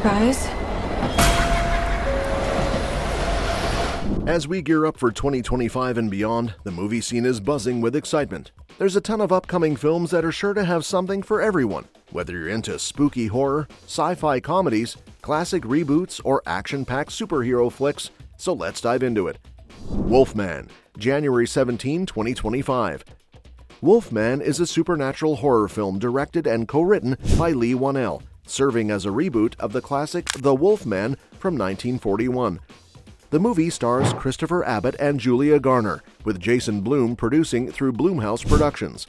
Guys? As we gear up for 2025 and beyond, the movie scene is buzzing with excitement. There's a ton of upcoming films that are sure to have something for everyone, whether you're into spooky horror, sci-fi comedies, classic reboots, or action-packed superhero flicks, so let's dive into it. Wolfman, January 17, 2025. Wolfman is a supernatural horror film directed and co-written by Leigh Whannell, serving as a reboot of the classic The Wolfman from 1941. The movie stars Christopher Abbott and Julia Garner, with Jason Blum producing through Blumhouse Productions.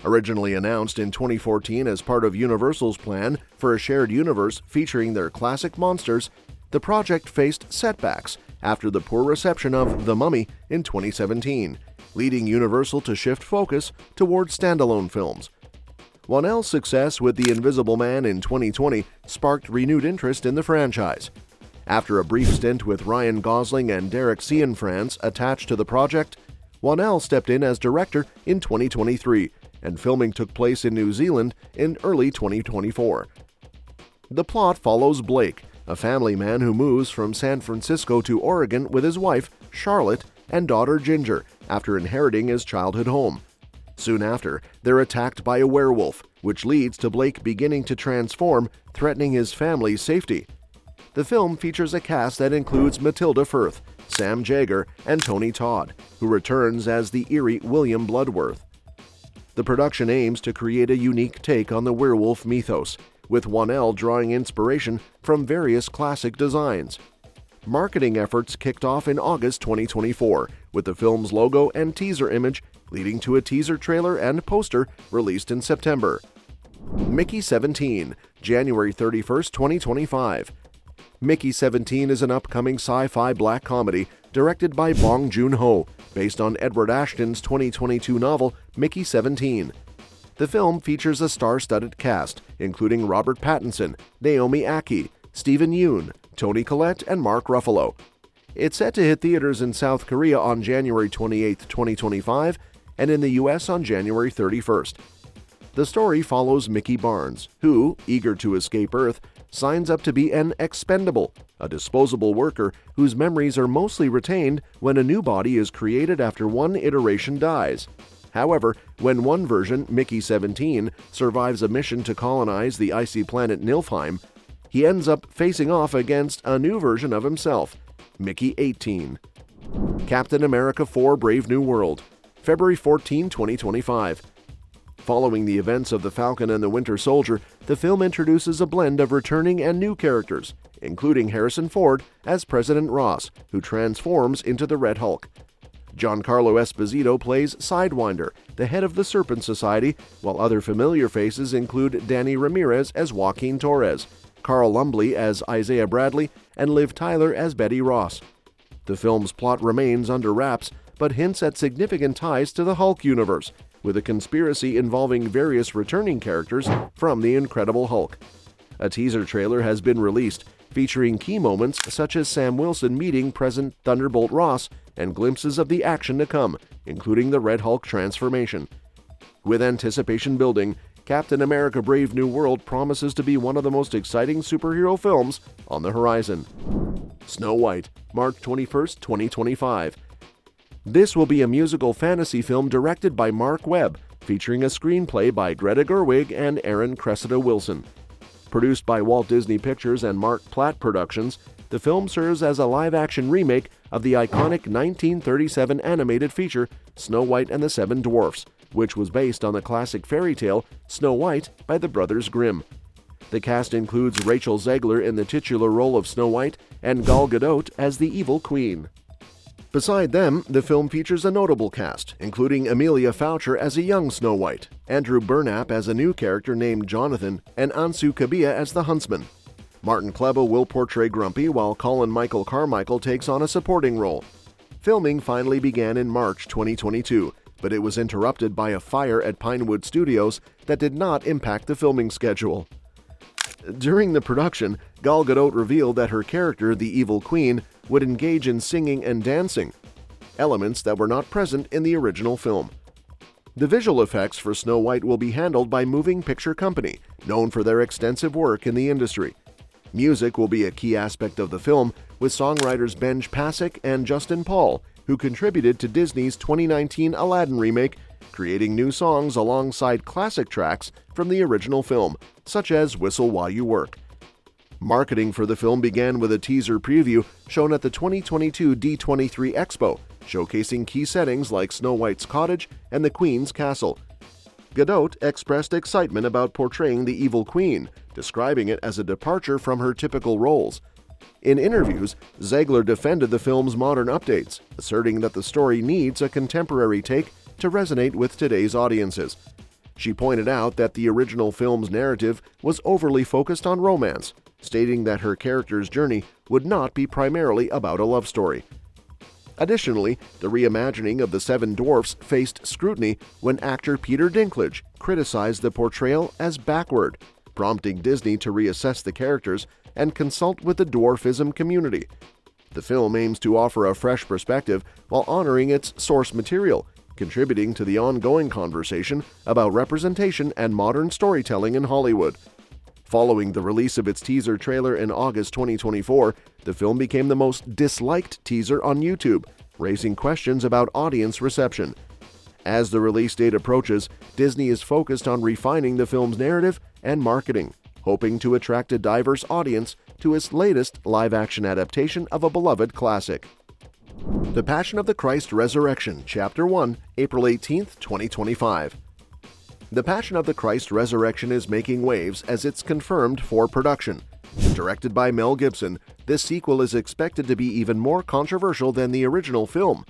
Originally announced in 2014 as part of Universal's plan for a shared universe featuring their classic monsters, the project faced setbacks after the poor reception of The Mummy in 2017, leading Universal to shift focus toward standalone films. Whannell's success with The Invisible Man in 2020 sparked renewed interest in the franchise. After a brief stint with Ryan Gosling and Derek Cianfrance attached to the project, Whannell stepped in as director in 2023, and filming took place in New Zealand in early 2024. The plot follows Blake, a family man who moves from San Francisco to Oregon with his wife, Charlotte, and daughter Ginger, after inheriting his childhood home. Soon after, they're attacked by a werewolf, which leads to Blake beginning to transform, threatening his family's safety. The film features a cast that includes Matilda Firth, Sam Jaeger, and Tony Todd, who returns as the eerie William Bloodworth. The production aims to create a unique take on the werewolf mythos, with Whannell drawing inspiration from various classic designs. Marketing efforts kicked off in August 2024, with the film's logo and teaser image leading to a teaser trailer and poster released in September. Mickey 17, January 31, 2025. Mickey 17 is an upcoming sci-fi black comedy directed by Bong Joon-ho, based on Edward Ashton's 2022 novel Mickey 17. The film features a star-studded cast, including Robert Pattinson, Naomi Ackie, Stephen Yeun, Toni Collette, and Mark Ruffalo. It's set to hit theaters in South Korea on January 28, 2025, and in the US on January 31st. The story follows Mickey Barnes, who, eager to escape Earth, signs up to be an expendable, a disposable worker whose memories are mostly retained when a new body is created after one iteration dies. However, when one version, Mickey 17, survives a mission to colonize the icy planet Nilfheim, he ends up facing off against a new version of himself, Mickey 18. Captain America 4 Brave New World, February 14, 2025. Following the events of The Falcon and the Winter Soldier, the film introduces a blend of returning and new characters, including Harrison Ford as President Ross, who transforms into the Red Hulk. Giancarlo Esposito plays Sidewinder, the head of the Serpent Society, while other familiar faces include Danny Ramirez as Joaquin Torres, Carl Lumbly as Isaiah Bradley, and Liv Tyler as Betty Ross. The film's plot remains under wraps, but hints at significant ties to the Hulk universe, with a conspiracy involving various returning characters from The Incredible Hulk. A teaser trailer has been released, featuring key moments such as Sam Wilson meeting present Thunderbolt Ross and glimpses of the action to come, including the Red Hulk transformation. With anticipation building, Captain America Brave New World promises to be one of the most exciting superhero films on the horizon. Snow White, March 21, 2025. This will be a musical fantasy film directed by Mark Webb, featuring a screenplay by Greta Gerwig and Aaron Cressida Wilson. Produced by Walt Disney Pictures and Mark Platt Productions, the film serves as a live-action remake of the iconic 1937 animated feature Snow White and the Seven Dwarfs, which was based on the classic fairy tale Snow White by the Brothers Grimm. The cast includes Rachel Zegler in the titular role of Snow White and Gal Gadot as the Evil Queen. Beside them, the film features a notable cast, including Emilia Foucher as a young Snow White, Andrew Burnap as a new character named Jonathan, and Ansu Kabia as the Huntsman. Martin Klebo will portray Grumpy, while Colin Michael Carmichael takes on a supporting role. Filming finally began in March 2022, but it was interrupted by a fire at Pinewood Studios that did not impact the filming schedule. During the production, Gal Gadot revealed that her character, the Evil Queen, would engage in singing and dancing, elements that were not present in the original film. The visual effects for Snow White will be handled by Moving Picture Company, known for their extensive work in the industry. Music will be a key aspect of the film, with songwriters Benj Pasek and Justin Paul, who contributed to Disney's 2019 Aladdin remake, creating new songs alongside classic tracks from the original film, such as Whistle While You Work. Marketing for the film began with a teaser preview shown at the 2022 D23 Expo, showcasing key settings like Snow White's cottage and the Queen's castle. Godot expressed excitement about portraying the evil queen, describing it as a departure from her typical roles. In interviews, Zegler defended the film's modern updates, asserting that the story needs a contemporary take to resonate with today's audiences. She pointed out that the original film's narrative was overly focused on romance, stating that her character's journey would not be primarily about a love story. Additionally, the reimagining of the Seven Dwarfs faced scrutiny when actor Peter Dinklage criticized the portrayal as backward, prompting Disney to reassess the characters and consult with the dwarfism community. The film aims to offer a fresh perspective while honoring its source material, contributing to the ongoing conversation about representation and modern storytelling in Hollywood. Following the release of its teaser trailer in August 2024, the film became the most disliked teaser on YouTube, raising questions about audience reception. As the release date approaches, Disney is focused on refining the film's narrative and marketing, hoping to attract a diverse audience to its latest live-action adaptation of a beloved classic. The Passion of the Christ Resurrection, Chapter 1, April 18, 2025. The Passion of the Christ Resurrection is making waves as it's confirmed for production. Directed by Mel Gibson, this sequel is expected to be even more controversial than the original film.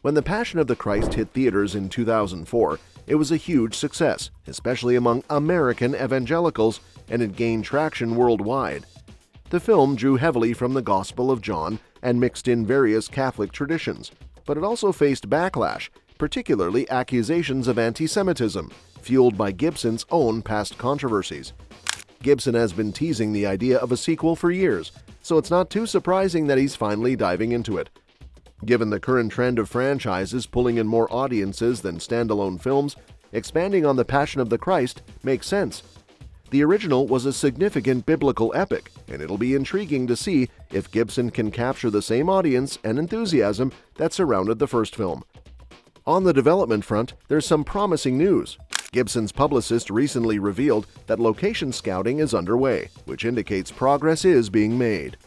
When The Passion of the Christ hit theaters in 2004, it was a huge success, especially among American evangelicals, and it gained traction worldwide. The film drew heavily from the Gospel of John and mixed in various Catholic traditions, but it also faced backlash, particularly accusations of anti-Semitism, fueled by Gibson's own past controversies. Gibson has been teasing the idea of a sequel for years, so it's not too surprising that he's finally diving into it. Given the current trend of franchises pulling in more audiences than standalone films, expanding on The Passion of the Christ makes sense. The original was a significant biblical epic, and it'll be intriguing to see if Gibson can capture the same audience and enthusiasm that surrounded the first film. On the development front, there's some promising news. Gibson's publicist recently revealed that location scouting is underway, which indicates progress is being made.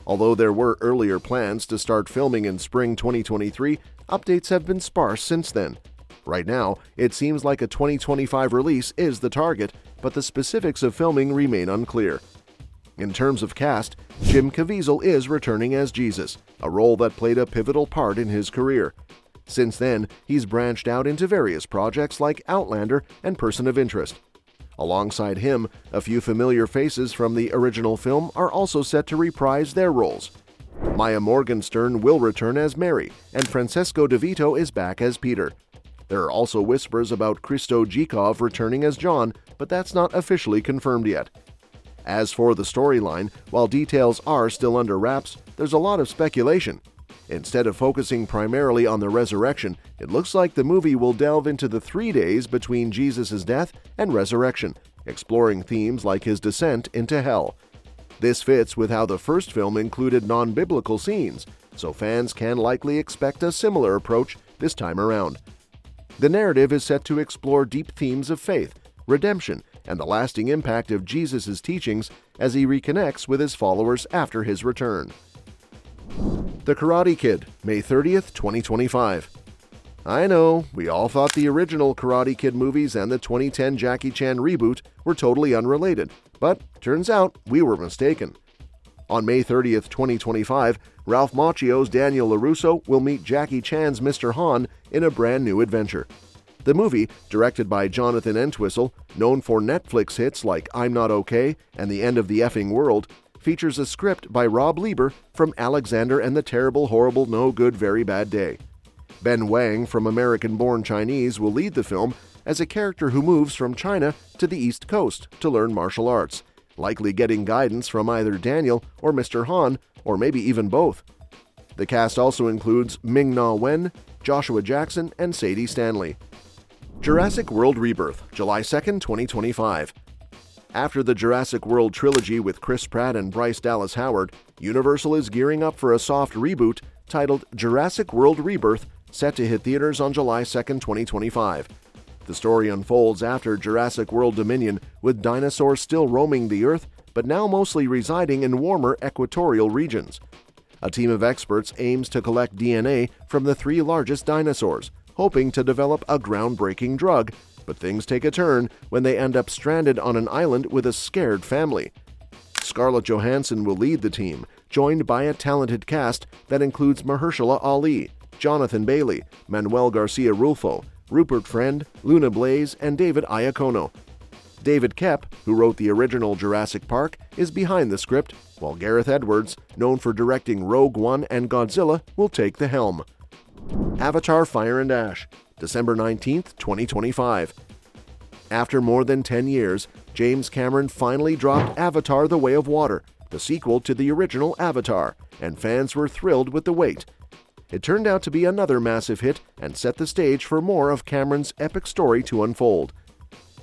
Although there were earlier plans to start filming in spring 2023, updates have been sparse since then. Right now, it seems like a 2025 release is the target, but the specifics of filming remain unclear. In terms of cast, Jim Caviezel is returning as Jesus, a role that played a pivotal part in his career. Since then, he's branched out into various projects like Outlander and Person of Interest. Alongside him, a few familiar faces from the original film are also set to reprise their roles. Maya Morgenstern will return as Mary, and Francesco DeVito is back as Peter. There are also whispers about Christo Zhikov returning as John, but that's not officially confirmed yet. As for the storyline, while details are still under wraps, there's a lot of speculation. Instead of focusing primarily on the resurrection, it looks like the movie will delve into the 3 days between Jesus' death and resurrection, exploring themes like his descent into hell. This fits with how the first film included non-biblical scenes, so fans can likely expect a similar approach this time around. The narrative is set to explore deep themes of faith, redemption, and the lasting impact of Jesus' teachings as he reconnects with his followers after his return. The Karate Kid, May 30th, 2025. I know, we all thought the original Karate Kid movies and the 2010 Jackie Chan reboot were totally unrelated, but turns out we were mistaken. On May 30th, 2025, Ralph Macchio's Daniel LaRusso will meet Jackie Chan's Mr. Han in a brand new adventure. The movie, directed by Jonathan Entwistle, known for Netflix hits like I'm Not Okay and The End of the Effing World, features a script by Rob Lieber from Alexander and the Terrible, Horrible, No Good, Very Bad Day. Ben Wang from American-Born Chinese will lead the film as a character who moves from China to the East Coast to learn martial arts, likely getting guidance from either Daniel or Mr. Han, or maybe even both. The cast also includes Ming-Na Wen, Joshua Jackson, and Sadie Stanley. Jurassic World Rebirth, July 2nd, 2025. After the Jurassic World trilogy with Chris Pratt and Bryce Dallas Howard, Universal is gearing up for a soft reboot titled Jurassic World Rebirth, set to hit theaters on July 2, 2025. The story unfolds after Jurassic World Dominion, with dinosaurs still roaming the Earth, but now mostly residing in warmer equatorial regions. A team of experts aims to collect DNA from the 3 largest dinosaurs, hoping to develop a groundbreaking drug, but things take a turn when they end up stranded on an island with a scared family. Scarlett Johansson will lead the team, joined by a talented cast that includes Mahershala Ali, Jonathan Bailey, Manuel Garcia Rulfo, Rupert Friend, Luna Blaze, and David Iacono. David Koepp, who wrote the original Jurassic Park, is behind the script, while Gareth Edwards, known for directing Rogue One and Godzilla, will take the helm. Avatar: Fire and Ash, December 19, 2025. After more than 10 years, James Cameron finally dropped Avatar: The Way of Water, the sequel to the original Avatar, and fans were thrilled with the wait. It turned out to be another massive hit and set the stage for more of Cameron's epic story to unfold.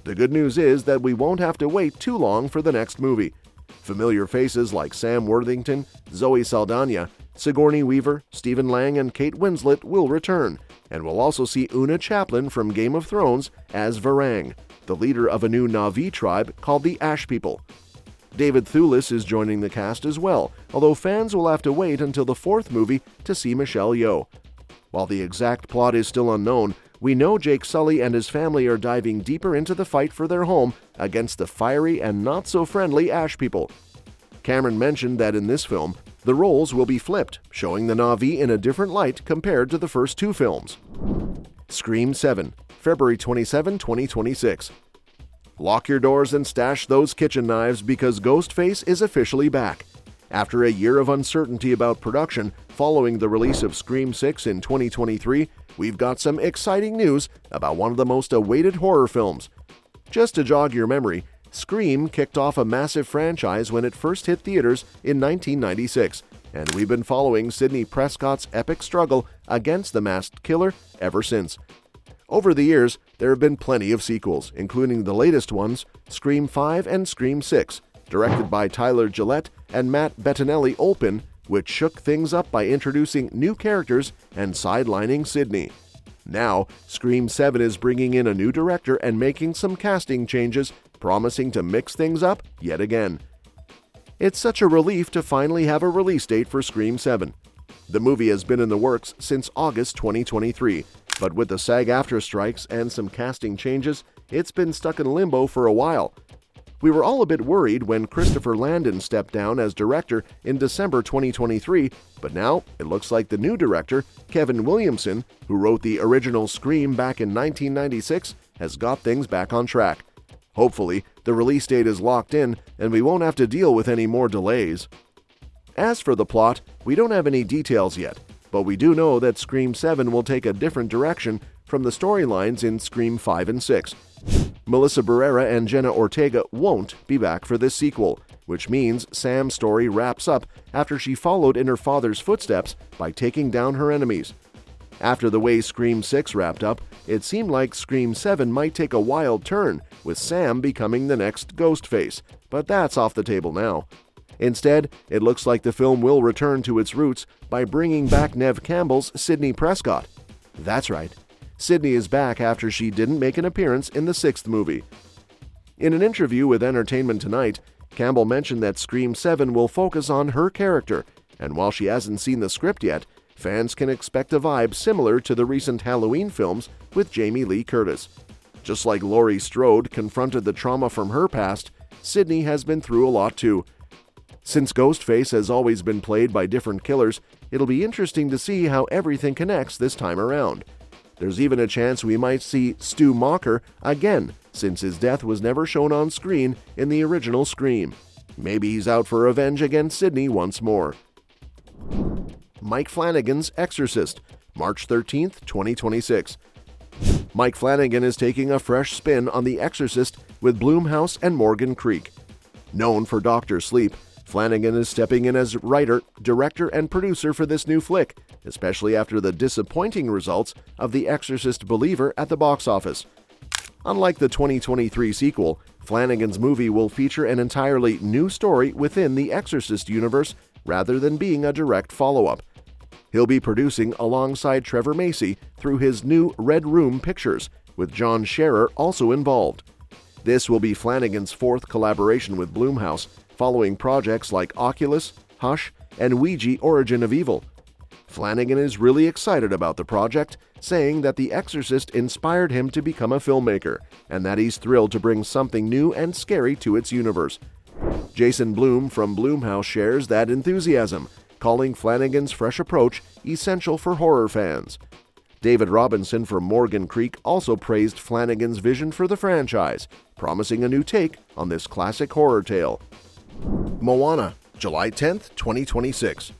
The good news is that we won't have to wait too long for the next movie. Familiar faces like Sam Worthington, Zoe Saldana, Sigourney Weaver, Stephen Lang, and Kate Winslet will return, and we'll also see Una Chaplin from Game of Thrones as Varang, the leader of a new Na'vi tribe called the Ash People. David Thewlis is joining the cast as well, although fans will have to wait until the 4th movie to see Michelle Yeoh. While the exact plot is still unknown, we know Jake Sully and his family are diving deeper into the fight for their home against the fiery and not-so-friendly Ash People. Cameron mentioned that in this film, the roles will be flipped, showing the Na'vi in a different light compared to the first 2 films. Scream 7, February 27, 2026. Lock your doors and stash those kitchen knives because Ghostface is officially back. After a year of uncertainty about production following the release of Scream 6 in 2023, we've got some exciting news about one of the most awaited horror films. Just to jog your memory, Scream kicked off a massive franchise when it first hit theaters in 1996, and we've been following Sidney Prescott's epic struggle against the masked killer ever since. Over the years, there have been plenty of sequels, including the latest ones, Scream 5 and Scream 6, directed by Tyler Gillette and Matt Bettinelli-Olpin, which shook things up by introducing new characters and sidelining Sidney. Now, Scream 7 is bringing in a new director and making some casting changes, promising to mix things up yet again. It's such a relief to finally have a release date for Scream 7. The movie has been in the works since August 2023, but with the SAG-AFTRA strikes and some casting changes, it's been stuck in limbo for a while. We were all a bit worried when Christopher Landon stepped down as director in December 2023, but now it looks like the new director, Kevin Williamson, who wrote the original Scream back in 1996, has got things back on track. Hopefully, the release date is locked in and we won't have to deal with any more delays. As for the plot, we don't have any details yet, but we do know that Scream 7 will take a different direction from the storylines in Scream 5 and 6. Melissa Barrera and Jenna Ortega won't be back for this sequel, which means Sam's story wraps up after she followed in her father's footsteps by taking down her enemies. After the way Scream 6 wrapped up, it seemed like Scream 7 might take a wild turn, with Sam becoming the next Ghostface, but that's off the table now. Instead, it looks like the film will return to its roots by bringing back Neve Campbell's Sidney Prescott. That's right, Sidney is back after she didn't make an appearance in the 6th movie. In an interview with Entertainment Tonight, Campbell mentioned that Scream 7 will focus on her character, and while she hasn't seen the script yet, fans can expect a vibe similar to the recent Halloween films with Jamie Lee Curtis. Just like Laurie Strode confronted the trauma from her past, Sidney has been through a lot too. Since Ghostface has always been played by different killers, it'll be interesting to see how everything connects this time around. There's even a chance we might see Stu Macher again, since his death was never shown on screen in the original Scream. Maybe he's out for revenge against Sidney once more. Mike Flanagan's Exorcist, March 13, 2026. Mike Flanagan is taking a fresh spin on The Exorcist with Blumhouse and Morgan Creek. Known for Dr. Sleep, Flanagan is stepping in as writer, director, and producer for this new flick, especially after the disappointing results of The Exorcist Believer at the box office. Unlike the 2023 sequel, Flanagan's movie will feature an entirely new story within the Exorcist universe rather than being a direct follow-up. He'll be producing alongside Trevor Macy through his new Red Room Pictures, with John Scherer also involved. This will be Flanagan's fourth collaboration with Blumhouse, following projects like Oculus, Hush, and Ouija: Origin of Evil. Flanagan is really excited about the project, saying that The Exorcist inspired him to become a filmmaker, and that he's thrilled to bring something new and scary to its universe. Jason Blum from Blumhouse shares that enthusiasm, calling Flanagan's fresh approach essential for horror fans. David Robinson from Morgan Creek also praised Flanagan's vision for the franchise, promising a new take on this classic horror tale. Moana, July 10, 2026.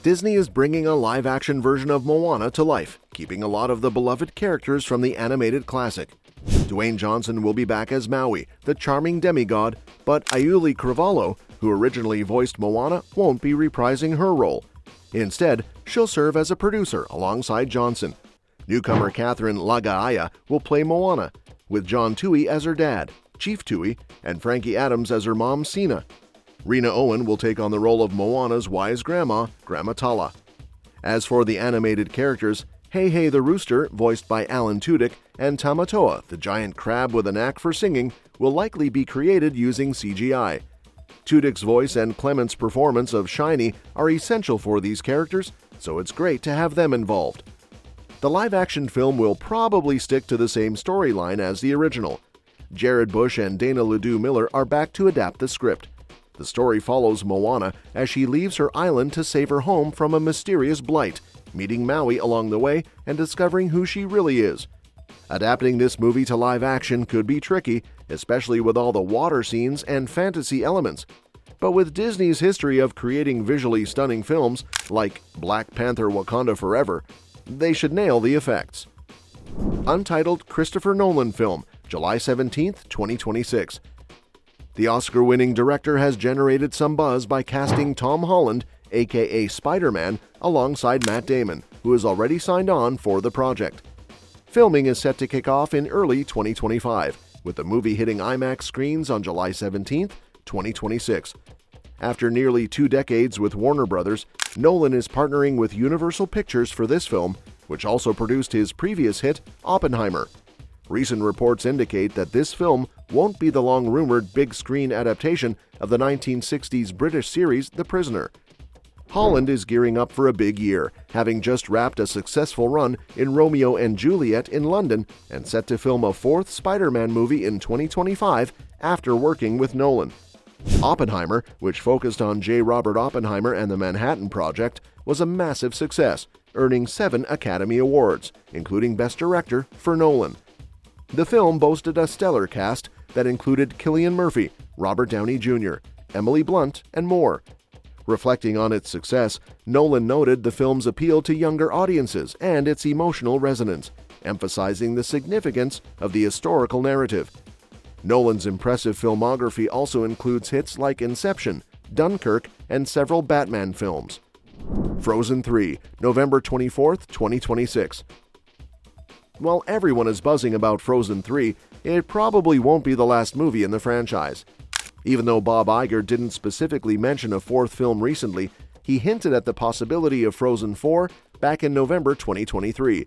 Disney is bringing a live-action version of Moana to life, keeping a lot of the beloved characters from the animated classic. Dwayne Johnson will be back as Maui, the charming demigod, but Aiuli Cravalho, who originally voiced Moana, won't be reprising her role. Instead, she'll serve as a producer alongside Johnson. Newcomer Catherine Lagaaya will play Moana, with John Tui as her dad, Chief Tui, and Frankie Adams as her mom, Sina. Rena Owen will take on the role of Moana's wise grandma, Grandma Tala. As for the animated characters, Hey Hey the Rooster, voiced by Alan Tudyk, and Tamatoa, the giant crab with a knack for singing, will likely be created using CGI. Tudyk's voice and Clement's performance of Shiny are essential for these characters, so it's great to have them involved. The live-action film will probably stick to the same storyline as the original. Jared Bush and Dana Ledoux Miller are back to adapt the script. The story follows Moana as she leaves her island to save her home from a mysterious blight, meeting Maui along the way and discovering who she really is. Adapting this movie to live action could be tricky, especially with all the water scenes and fantasy elements. But with Disney's history of creating visually stunning films, like Black Panther: Wakanda Forever, they should nail the effects. Untitled Christopher Nolan film, July 17, 2026. The Oscar-winning director has generated some buzz by casting Tom Holland, aka SpiderMan, alongside Matt Damon, who is already signed on for the project. Filming is set to kick off in early 2025, with the movie hitting IMAX screens on July 17, 2026. After nearly 2 decades with Warner Brothers, Nolan is partnering with Universal Pictures for this film, which also produced his previous hit, Oppenheimer. Recent reports indicate that this film won't be the long-rumored big-screen adaptation of the 1960s British series The Prisoner. Holland is gearing up for a big year, having just wrapped a successful run in Romeo and Juliet in London and set to film a 4th Spider-Man movie in 2025 after working with Nolan. Oppenheimer, which focused on J. Robert Oppenheimer and the Manhattan Project, was a massive success, earning 7 Academy Awards, including Best Director for Nolan. The film boasted a stellar cast that included Cillian Murphy, Robert Downey Jr., Emily Blunt, and more. Reflecting on its success, Nolan noted the film's appeal to younger audiences and its emotional resonance, emphasizing the significance of the historical narrative. Nolan's impressive filmography also includes hits like Inception, Dunkirk, and several Batman films. Frozen 3, November 24, 2026. While everyone is buzzing about Frozen 3, it probably won't be the last movie in the franchise. Even though Bob Iger didn't specifically mention a 4th film recently, he hinted at the possibility of Frozen 4 back in November 2023.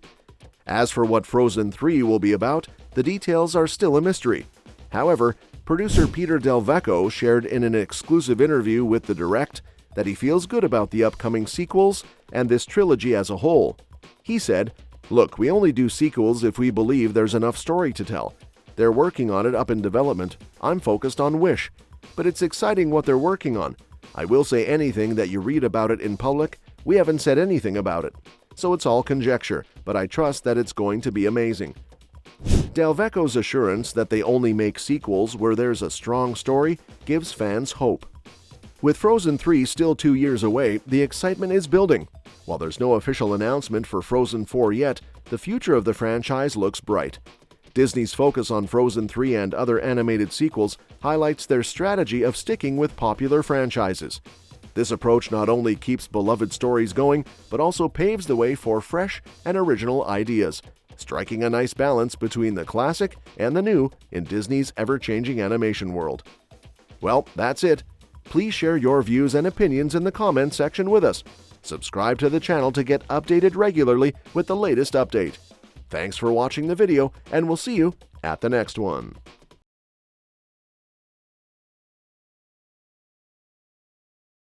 As for what Frozen 3 will be about, the details are still a mystery. However, producer Peter Del Vecchio shared in an exclusive interview with The Direct that he feels good about the upcoming sequels and this trilogy as a whole. He said, "Look, we only do sequels if we believe there's enough story to tell. They're working on it up in development. I'm focused on Wish. But it's exciting what they're working on. I will say anything that you read about it in public, we haven't said anything about it. So it's all conjecture, but I trust that it's going to be amazing." Del Vecchio's assurance that they only make sequels where there's a strong story gives fans hope. With Frozen 3 still 2 years away, the excitement is building. While there's no official announcement for Frozen 4 yet, the future of the franchise looks bright. Disney's focus on Frozen 3 and other animated sequels highlights their strategy of sticking with popular franchises. This approach not only keeps beloved stories going, but also paves the way for fresh and original ideas, striking a nice balance between the classic and the new in Disney's ever-changing animation world. Well, that's it. Please share your views and opinions in the comments section with us. Subscribe to the channel to get updated regularly with the latest update. Thanks for watching the video, and we'll see you at the next one.